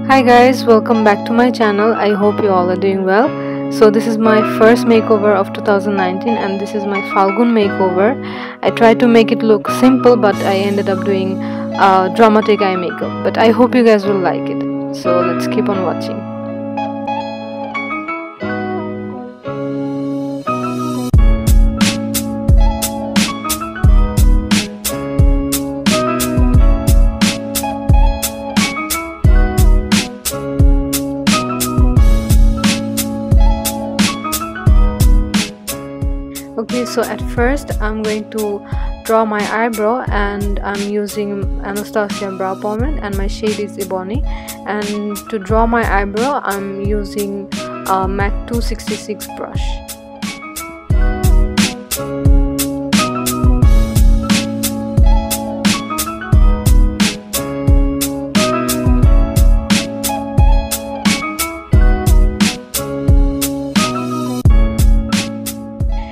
Hi guys, welcome back to my channel. I hope you all are doing well. So this is my first makeover of 2019 and this is my Falgun makeover. I tried to make it look simple but I ended up doing dramatic eye makeup. But I hope you guys will like it. So let's keep on watching. Okay, so at first I'm going to draw my eyebrow and I'm using Anastasia brow pomade and my shade is Ebony. And to draw my eyebrow I'm using MAC 266 brush.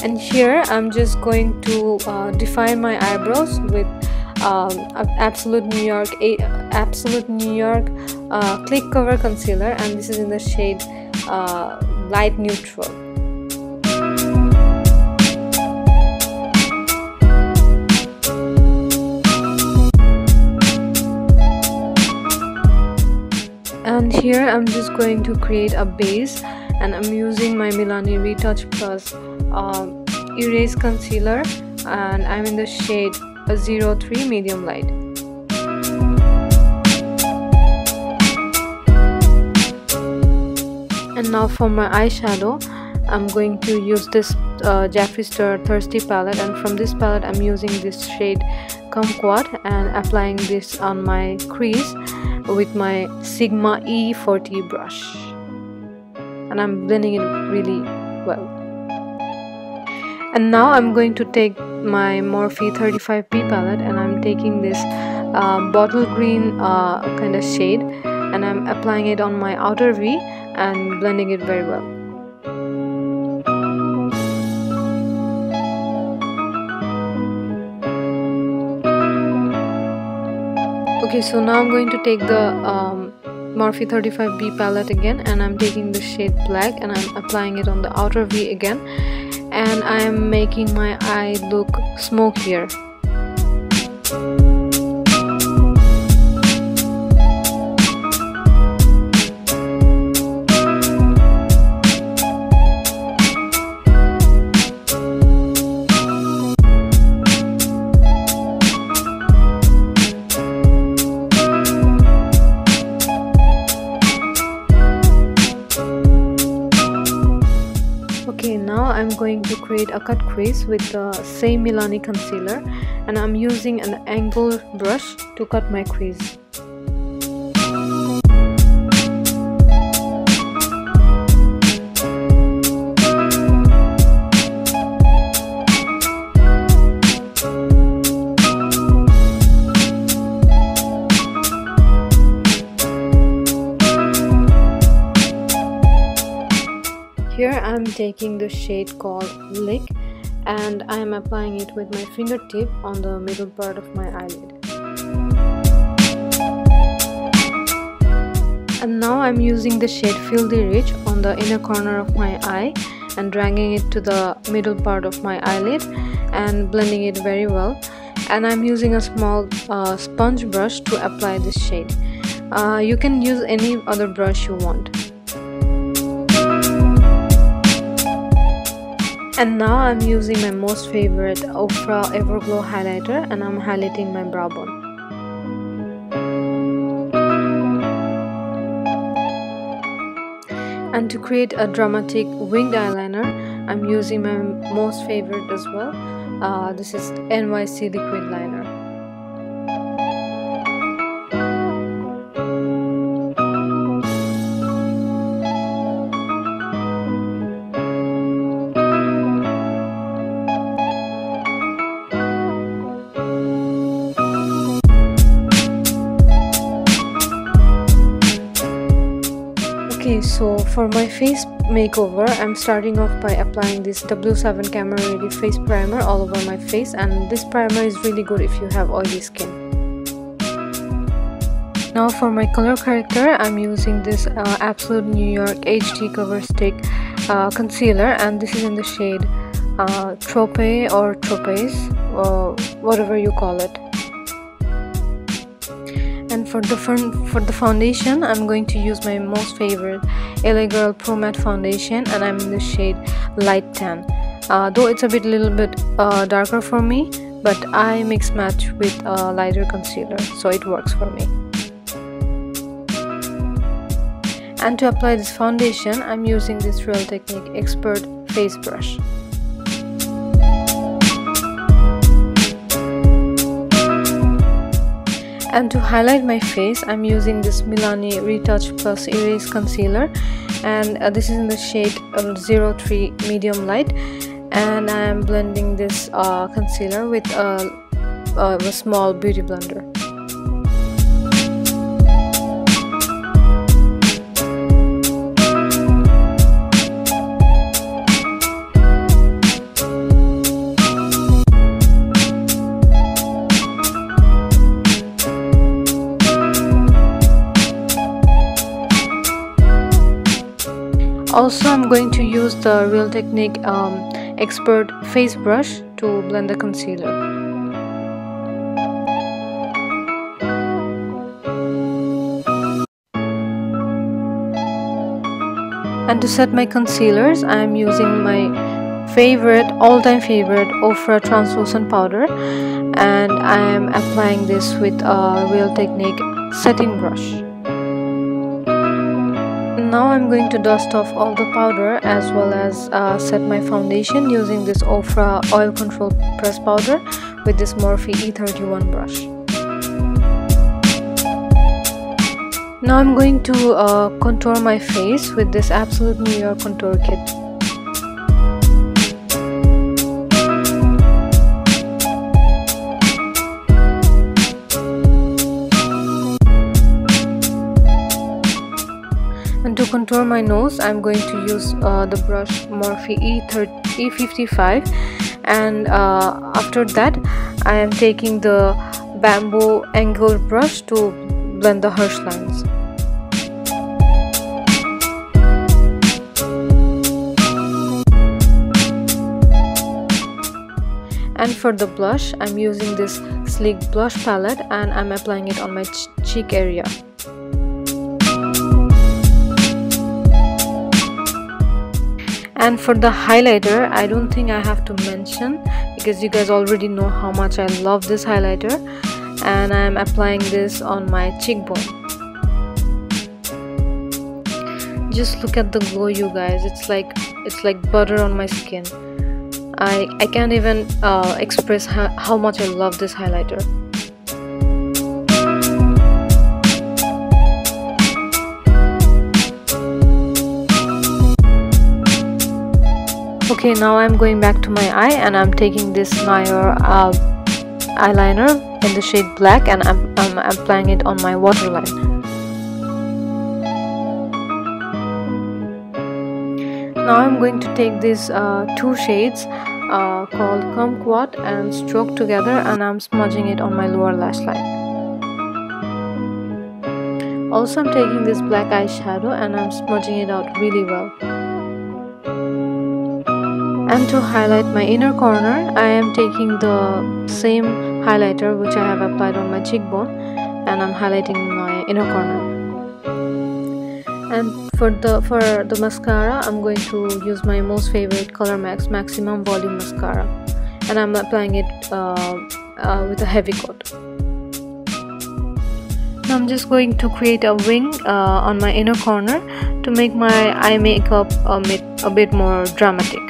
And here I'm just going to define my eyebrows with Absolute New York Click Cover Concealer, and this is in the shade Light Neutral. And here I'm just going to create a base, and I'm using my Milani Retouch Plus Erase Concealer, and I'm in the shade 03 Medium Light. And now for my eyeshadow, I'm going to use this JEFFREESTAR Thirsty palette, and from this palette I'm using this shade Kumquat and applying this on my crease with my Sigma E40 brush, and I'm blending it really well. And now I'm going to take my Morphe 35P palette and I'm taking this bottle green kind of shade and I'm applying it on my outer V and blending it very well. Okay, so now I'm going to take the Morphe 35B palette again and I'm taking the shade Black and I'm applying it on the outer V again, and I am making my eye look smokier. Okay, now I'm going to create a cut crease with the same Milani concealer and I'm using an angled brush to cut my crease. Here I'm taking the shade called Lick and I am applying it with my fingertip on the middle part of my eyelid. And now I'm using the shade Filthy Rich on the inner corner of my eye and dragging it to the middle part of my eyelid and blending it very well. And I'm using a small sponge brush to apply this shade. You can use any other brush you want. And now I'm using my most favorite OFRA Everglow highlighter and I'm highlighting my brow bone. And to create a dramatic winged eyeliner, I'm using my most favorite as well. This is NYC Liquid Liner. Okay, so for my face makeover, I'm starting off by applying this W7 Camera Ready Face Primer all over my face, and this primer is really good if you have oily skin. Now for my color corrector, I'm using this Absolute New York HD Cover Stick concealer, and this is in the shade TROPEZ or TROPEZ, or whatever you call it. And for the foundation, I'm going to use my most favorite LA Girl Pro Matte foundation, and I'm in the shade Light Tan. Though it's a little bit darker for me, but I mix match with a lighter concealer, so it works for me. And to apply this foundation, I'm using this Real Technique Expert Face Brush. And to highlight my face, I'm using this Milani Retouch Plus Erase Concealer, and this is in the shade 03 Medium Light, and I am blending this concealer with a small beauty blender. Also, I'm going to use the Real Technique Expert Face Brush to blend the concealer. And to set my concealers, I am using my all-time favorite OFRA translucent powder, and I am applying this with a Real Technique setting brush. Now I'm going to dust off all the powder as well as set my foundation using this OFRA Oil Control Press Powder with this MORPHE E31 brush. Now I'm going to contour my face with this Absolute New York Contour Kit. And to contour my nose, I'm going to use the brush MORPHE E55, and after that I am taking the bamboo angled brush to blend the harsh lines. And for the blush, I'm using this sleek blush palette, and I'm applying it on my cheek area. And for the highlighter, I don't think I have to mention, because you guys already know how much I love this highlighter, and I'm applying this on my cheekbone. Just look at the glow, you guys. It's like butter on my skin. I can't even express how much I love this highlighter. Okay, now I'm going back to my eye, and I'm taking this NIOR eyeliner in the shade black, and I'm applying it on my waterline. Now I'm going to take these two shades called KUMQUAT and Stroke Together, and I'm smudging it on my lower lash line. Also, I'm taking this black eyeshadow and I'm smudging it out really well. And to highlight my inner corner, I am taking the same highlighter which I have applied on my cheekbone, and I'm highlighting my inner corner. And for the mascara, I'm going to use my most favorite COLORMAX Maximum Volume Mascara, and I'm applying it with a heavy coat. Now I'm just going to create a wing on my inner corner to make my eye makeup a bit more dramatic.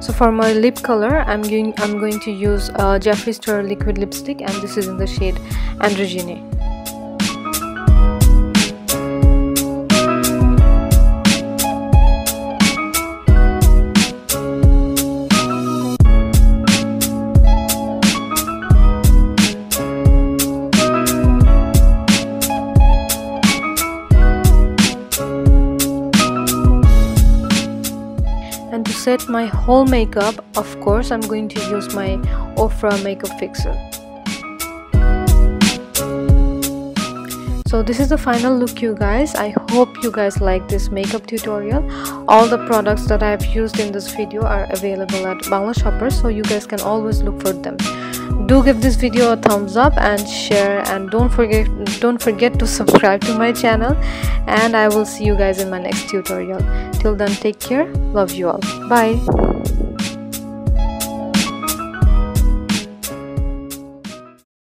So for my lip color, I'm going to use JEFFREESTAR liquid lipstick, and this is in the shade ANDROCYNY. set my whole makeup, of course I'm going to use my OFRA makeup fixer. So this is the final look, you guys. I hope you guys like this makeup tutorial. All the products that I have used in this video are available at Bangla Shoppers, so you guys can always look for them. Do give this video a thumbs up and share, and don't forget to subscribe to my channel, and I will see you guys in my next tutorial. Till then, take care. Love you all. Bye.